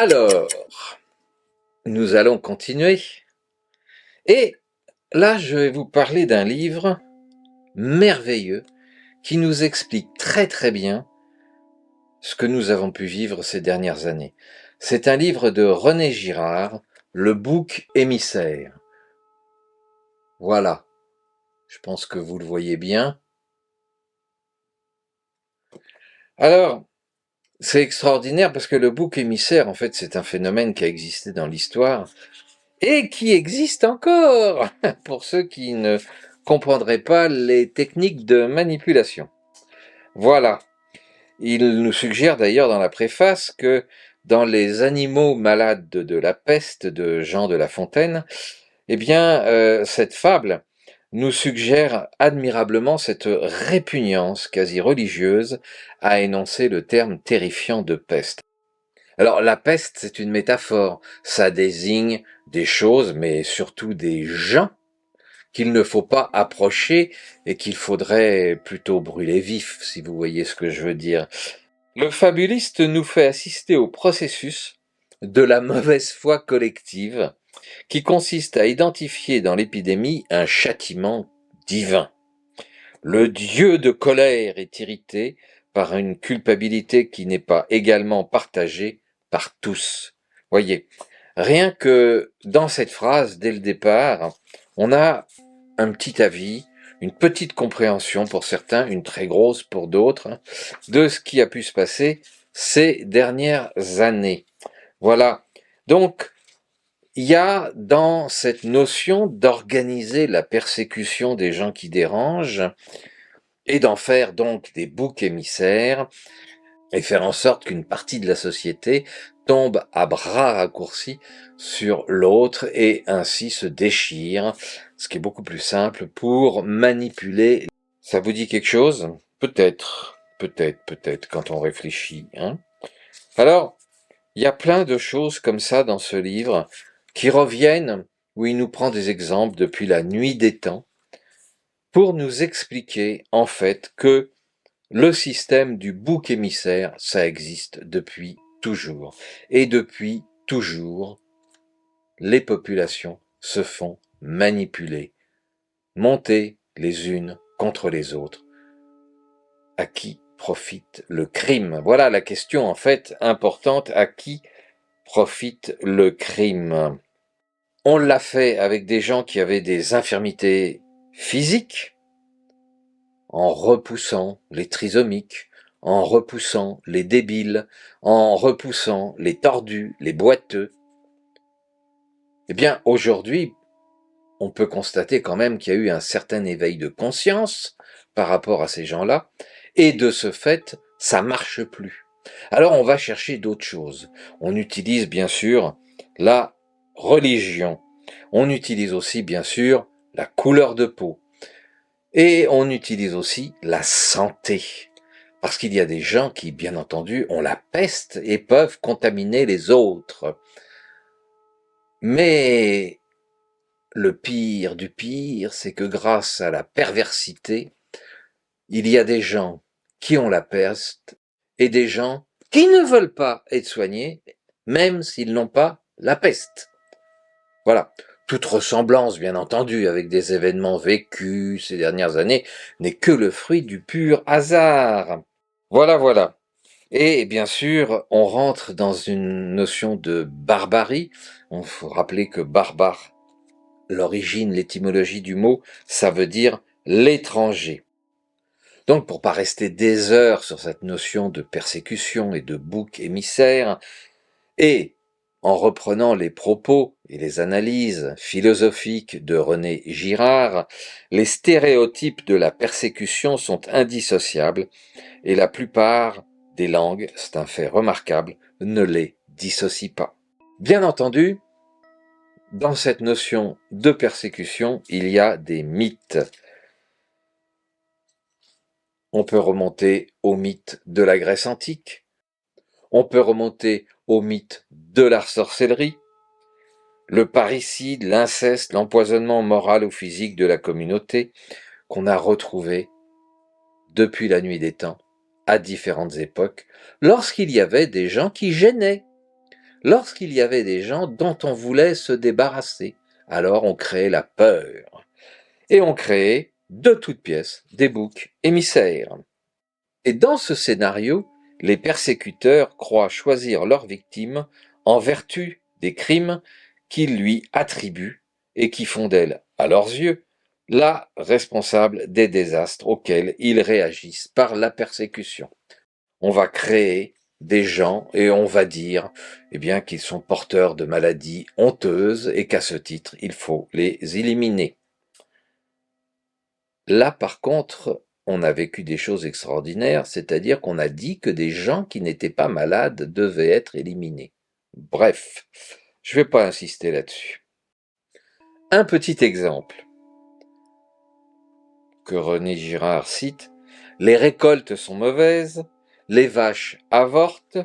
Alors, nous allons continuer. Et là, je vais vous parler d'un livre merveilleux qui nous explique très très bien ce que nous avons pu vivre ces dernières années. C'est un livre de René Girard, Le bouc émissaire. Voilà, je pense que vous le voyez bien. Alors, c'est extraordinaire parce que le bouc émissaire, en fait, c'est un phénomène qui a existé dans l'histoire et qui existe encore pour ceux qui ne comprendraient pas les techniques de manipulation. Voilà. Il nous suggère d'ailleurs dans la préface que dans les animaux malades de la peste de Jean de La Fontaine, eh bien, cette fable nous suggère admirablement cette répugnance quasi religieuse à énoncer le terme terrifiant de peste. Alors la peste, c'est une métaphore, ça désigne des choses, mais surtout des gens qu'il ne faut pas approcher et qu'il faudrait plutôt brûler vif, si vous voyez ce que je veux dire. Le fabuliste nous fait assister au processus de la mauvaise foi collective qui consiste à identifier dans l'épidémie un châtiment divin. Le dieu de colère est irrité par une culpabilité qui n'est pas également partagée par tous. Voyez, rien que dans cette phrase, dès le départ, on a un petit avis, une petite compréhension pour certains, une très grosse pour d'autres, de ce qui a pu se passer ces dernières années. Voilà. Donc, il y a dans cette notion d'organiser la persécution des gens qui dérangent et d'en faire donc des boucs émissaires et faire en sorte qu'une partie de la société tombe à bras raccourcis sur l'autre et ainsi se déchire, ce qui est beaucoup plus simple pour manipuler. Ça vous dit quelque chose? Peut-être, quand on réfléchit, hein. Alors, il y a plein de choses comme ça dans ce livre qui reviennent, où il nous prend des exemples depuis la nuit des temps, pour nous expliquer en fait que le système du bouc émissaire, ça existe depuis toujours. Et depuis toujours, les populations se font manipuler, monter les unes contre les autres. À qui profite le crime? Voilà la question en fait importante, à qui profite le crime? On l'a fait avec des gens qui avaient des infirmités physiques, en repoussant les trisomiques, en repoussant les débiles, en repoussant les tordus, les boiteux. Eh bien, aujourd'hui, on peut constater quand même qu'il y a eu un certain éveil de conscience par rapport à ces gens-là, et de ce fait, ça marche plus. Alors on va chercher d'autres choses. On utilise bien sûr la religion. On utilise aussi bien sûr la couleur de peau. Et on utilise aussi la santé. Parce qu'il y a des gens qui, bien entendu, ont la peste et peuvent contaminer les autres. Mais le pire du pire, c'est que grâce à la perversité, il y a des gens qui ont la peste et des gens qui ne veulent pas être soignés, même s'ils n'ont pas la peste. Voilà. Toute ressemblance, bien entendu, avec des événements vécus ces dernières années, n'est que le fruit du pur hasard. Voilà. Et bien sûr, on rentre dans une notion de barbarie. Il faut rappeler que barbare, l'origine, l'étymologie du mot, ça veut dire l'étranger. Donc, pour pas rester des heures sur cette notion de persécution et de bouc émissaire, et en reprenant les propos et les analyses philosophiques de René Girard, les stéréotypes de la persécution sont indissociables et la plupart des langues, c'est un fait remarquable, ne les dissocient pas. Bien entendu, dans cette notion de persécution, il y a des mythes. On peut remonter au mythe de la Grèce antique, on peut remonter au mythe de la sorcellerie, le parricide, l'inceste, l'empoisonnement moral ou physique de la communauté qu'on a retrouvé depuis la nuit des temps, à différentes époques, lorsqu'il y avait des gens qui gênaient. lorsqu'il y avait des gens dont on voulait se débarrasser. Alors on créait la peur. Et on créait, de toutes pièces, des boucs émissaires. Et dans ce scénario, les persécuteurs croient choisir leur victime en vertu des crimes qu'ils lui attribuent et qui font d'elle, à leurs yeux, la responsable des désastres auxquels ils réagissent par la persécution. On va créer des gens et on va dire bien qu'ils sont porteurs de maladies honteuses et qu'à ce titre, il faut les éliminer. Là, par contre, on a vécu des choses extraordinaires, c'est-à-dire qu'on a dit que des gens qui n'étaient pas malades devaient être éliminés. Bref, je ne vais pas insister là-dessus. Un petit exemple que René Girard cite, les récoltes sont mauvaises, les vaches avortent,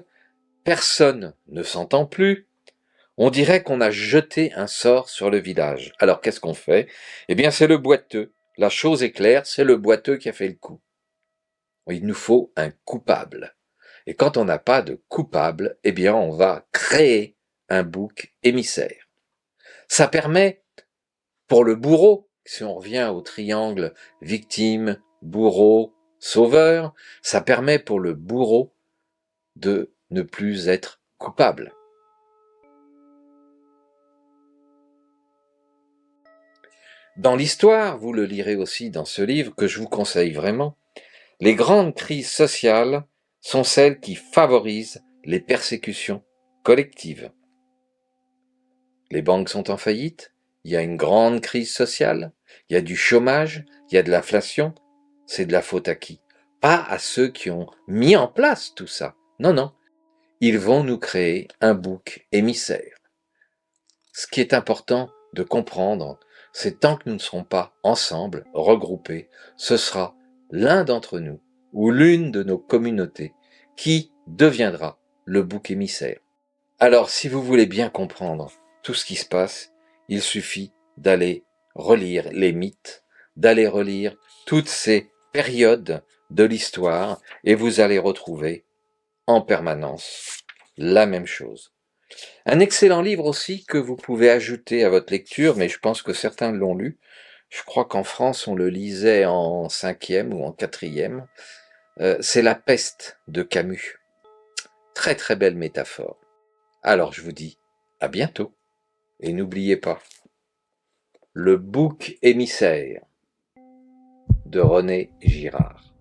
personne ne s'entend plus, on dirait qu'on a jeté un sort sur le village. Alors qu'est-ce qu'on fait? Eh bien c'est le boiteux. La chose est claire, c'est le boiteux qui a fait le coup. Il nous faut un coupable. Et quand on n'a pas de coupable, eh bien on va créer un bouc émissaire. Ça permet, pour le bourreau, si on revient au triangle victime, bourreau, sauveur, ça permet pour le bourreau de ne plus être coupable. Dans l'histoire, vous le lirez aussi dans ce livre que je vous conseille vraiment, les grandes crises sociales sont celles qui favorisent les persécutions collectives. Les banques sont en faillite, il y a une grande crise sociale, il y a du chômage, il y a de l'inflation. C'est de la faute à qui? Pas à ceux qui ont mis en place tout ça. Non, non. Ils vont nous créer un bouc émissaire. Ce qui est important de comprendre, c'est tant que nous ne serons pas ensemble, regroupés, ce sera l'un d'entre nous ou l'une de nos communautés qui deviendra le bouc émissaire. Alors, si vous voulez bien comprendre tout ce qui se passe, il suffit d'aller relire les mythes, d'aller relire toutes ces périodes de l'histoire et vous allez retrouver en permanence la même chose. Un excellent livre aussi que vous pouvez ajouter à votre lecture, mais je pense que certains l'ont lu. Je crois qu'en France, on le lisait en 5e ou en 4e. C'est La peste de Camus. Très très belle métaphore. Alors je vous dis à bientôt. Et n'oubliez pas, le bouc émissaire de René Girard.